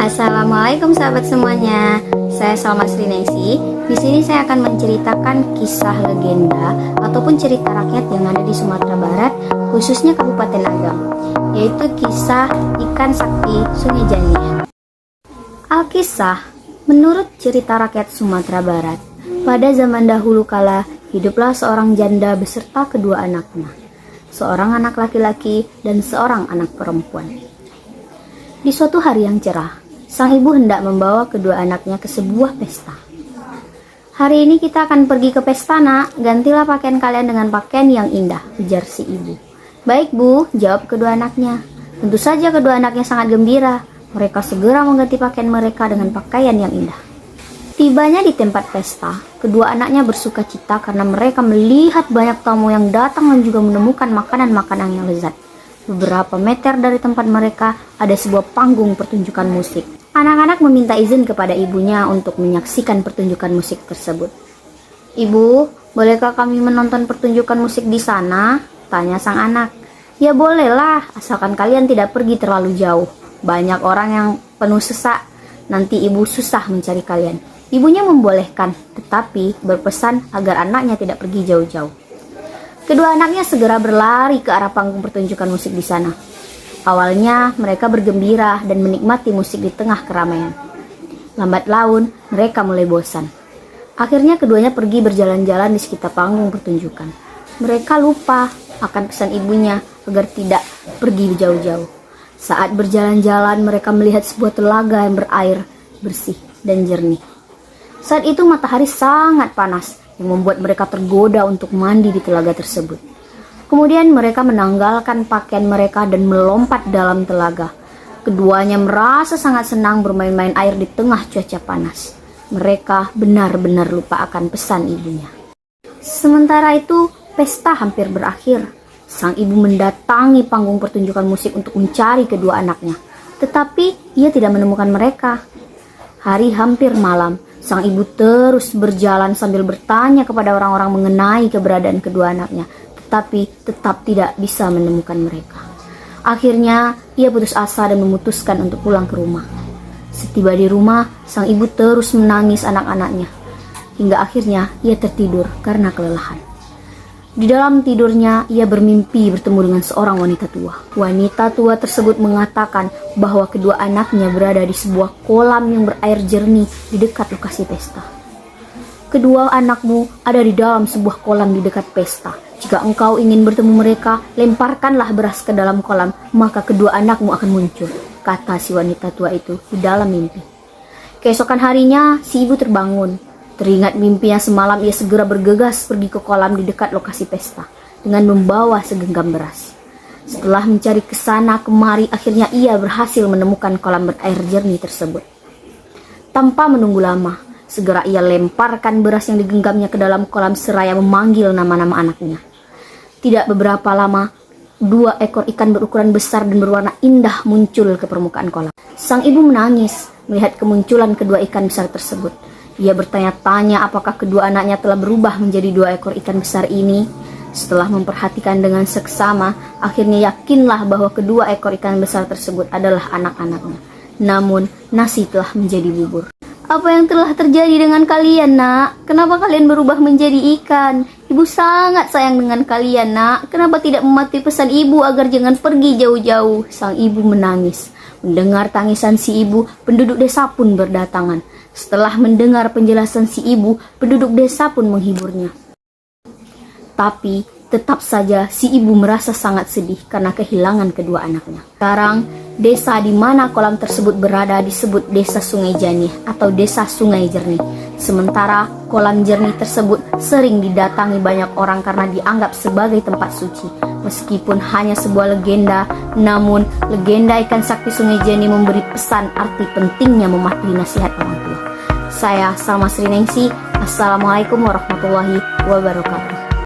Assalamualaikum sahabat semuanya. Saya Salma Sri Ningsih. Di sini saya akan menceritakan kisah legenda ataupun cerita rakyat yang ada di Sumatera Barat, khususnya Kabupaten Agam, yaitu kisah ikan sakti Sungai Jani. Alkisah, menurut cerita rakyat Sumatera Barat, pada zaman dahulu kala hiduplah seorang janda beserta kedua anaknya, seorang anak laki-laki dan seorang anak perempuan. Di suatu hari yang cerah, sang ibu hendak membawa kedua anaknya ke sebuah pesta. "Hari ini kita akan pergi ke pesta, nak. Gantilah pakaian kalian dengan pakaian yang indah," ujar si ibu. "Baik, Bu," jawab kedua anaknya. Tentu saja kedua anaknya sangat gembira. Mereka segera mengganti pakaian mereka dengan pakaian yang indah. Tibanya di tempat pesta, kedua anaknya bersuka cita karena mereka melihat banyak tamu yang datang dan juga menemukan makanan-makanan yang lezat. Beberapa meter dari tempat mereka ada sebuah panggung pertunjukan musik. Anak-anak meminta izin kepada ibunya untuk menyaksikan pertunjukan musik tersebut. "Ibu, bolehkah kami menonton pertunjukan musik di sana?" tanya sang anak. "Ya bolehlah, asalkan kalian tidak pergi terlalu jauh. Banyak orang yang penuh sesak, nanti ibu susah mencari kalian." Ibunya membolehkan, tetapi berpesan agar anaknya tidak pergi jauh-jauh. Kedua anaknya segera berlari ke arah panggung pertunjukan musik di sana. Awalnya mereka bergembira dan menikmati musik di tengah keramaian. Lambat laun mereka mulai bosan. Akhirnya keduanya pergi berjalan-jalan di sekitar panggung pertunjukan. Mereka lupa akan pesan ibunya agar tidak pergi jauh-jauh. Saat berjalan-jalan mereka melihat sebuah telaga yang berair bersih dan jernih. Saat itu matahari sangat panas, yang membuat mereka tergoda untuk mandi di telaga tersebut. Kemudian mereka menanggalkan pakaian mereka dan melompat dalam telaga. Keduanya merasa sangat senang bermain-main air di tengah cuaca panas. Mereka benar-benar lupa akan pesan ibunya. Sementara itu, pesta hampir berakhir. Sang ibu mendatangi panggung pertunjukan musik untuk mencari kedua anaknya. Tetapi ia tidak menemukan mereka. Hari hampir malam. Sang ibu terus berjalan sambil bertanya kepada orang-orang mengenai keberadaan kedua anaknya, tetapi tetap tidak bisa menemukan mereka. Akhirnya, ia putus asa dan memutuskan untuk pulang ke rumah. Setiba di rumah, sang ibu terus menangis anak-anaknya, hingga akhirnya ia tertidur karena kelelahan. Di dalam tidurnya, ia bermimpi bertemu dengan seorang wanita tua. Wanita tua tersebut mengatakan bahwa kedua anaknya berada di sebuah kolam yang berair jernih di dekat lokasi pesta. "Kedua anakmu ada di dalam sebuah kolam di dekat pesta. Jika engkau ingin bertemu mereka, lemparkanlah beras ke dalam kolam, maka kedua anakmu akan muncul," kata si wanita tua itu di dalam mimpi. Keesokan harinya, si ibu terbangun. Teringat mimpinya semalam, ia segera bergegas pergi ke kolam di dekat lokasi pesta dengan membawa segenggam beras. Setelah mencari ke sana kemari, akhirnya ia berhasil menemukan kolam berair jernih tersebut. Tanpa menunggu lama, segera ia lemparkan beras yang digenggamnya ke dalam kolam seraya memanggil nama-nama anaknya. Tidak beberapa lama, 2 ekor ikan berukuran besar dan berwarna indah muncul ke permukaan kolam. Sang ibu menangis melihat kemunculan kedua ikan besar tersebut. Ia bertanya-tanya apakah kedua anaknya telah berubah menjadi 2 ekor ikan besar ini. Setelah memperhatikan dengan seksama, akhirnya yakinlah bahwa kedua ekor ikan besar tersebut adalah anak-anaknya. Namun, nasi telah menjadi bubur. "Apa yang telah terjadi dengan kalian, nak? Kenapa kalian berubah menjadi ikan? Ibu sangat sayang dengan kalian, nak. Kenapa tidak mematuhi pesan ibu agar jangan pergi jauh-jauh?" Sang ibu menangis. Mendengar tangisan si ibu, penduduk desa pun berdatangan. Setelah mendengar penjelasan si ibu, penduduk desa pun menghiburnya. Tapi tetap saja si ibu merasa sangat sedih karena kehilangan kedua anaknya. Sekarang, desa di mana kolam tersebut berada disebut Desa Sungai Jani atau Desa Sungai Jernih. Sementara kolam jernih tersebut sering didatangi banyak orang karena dianggap sebagai tempat suci. Meskipun hanya sebuah legenda, namun legenda ikan sakti Sungai Jani memberi pesan arti pentingnya mematuhi nasihat orang tua. Saya Salma Sri Ningsih. Assalamualaikum warahmatullahi wabarakatuh.